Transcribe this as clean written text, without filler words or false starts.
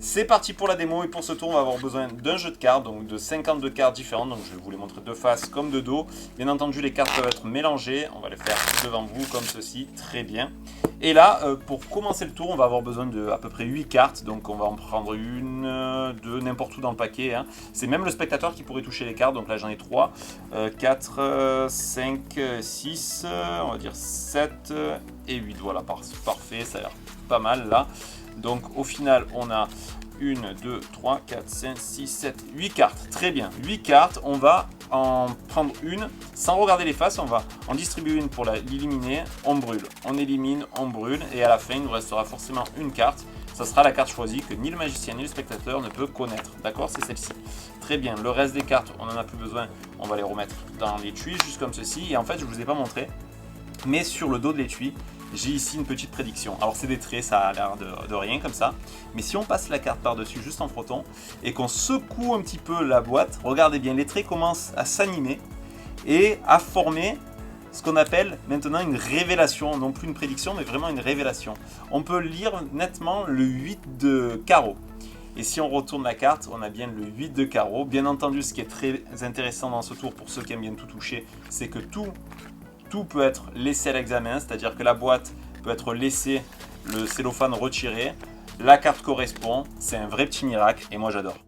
C'est parti pour la démo et pour ce tour on va avoir besoin d'un jeu de cartes, donc de 52 cartes différentes, donc je vais vous les montrer de face comme de dos. Bien entendu les cartes peuvent être mélangées, on va les faire devant vous comme ceci, très bien. Et là pour commencer le tour on va avoir besoin de à peu près 8 cartes, donc on va en prendre une, deux, n'importe où dans le paquet. Hein. C'est même le spectateur qui pourrait toucher les cartes, donc là j'en ai 3, 4, 5, 6, on va dire 7 et 8, voilà parfait, ça a l'air pas mal là. Donc au final on a 1, 2, 3, 4, 5, 6, 7, 8 cartes. Très bien, 8 cartes. On va en prendre une sans regarder les faces. On va en distribuer une pour l'éliminer. On brûle, on élimine, on brûle. Et à la fin il nous restera forcément une carte. Ça sera la carte choisie que ni le magicien ni le spectateur ne peut connaître. D'accord, c'est celle-ci. Très bien, le reste des cartes on n'en a plus besoin. On va les remettre dans l'étui juste comme ceci. Et en fait je ne vous ai pas montré, mais sur le dos de l'étui j'ai ici une petite prédiction. Alors c'est des traits, ça a l'air de rien comme ça. Mais si on passe la carte par-dessus juste en frottant et qu'on secoue un petit peu la boîte, regardez bien, les traits commencent à s'animer et à former ce qu'on appelle maintenant une révélation. Non plus une prédiction, mais vraiment une révélation. On peut lire nettement le 8 de carreau. Et si on retourne la carte, on a bien le 8 de carreau. Bien entendu, ce qui est très intéressant dans ce tour pour ceux qui aiment bien tout toucher, c'est que tout peut être laissé à l'examen, c'est-à-dire que la boîte peut être laissée, le cellophane retiré, la carte correspond, c'est un vrai petit miracle et moi j'adore.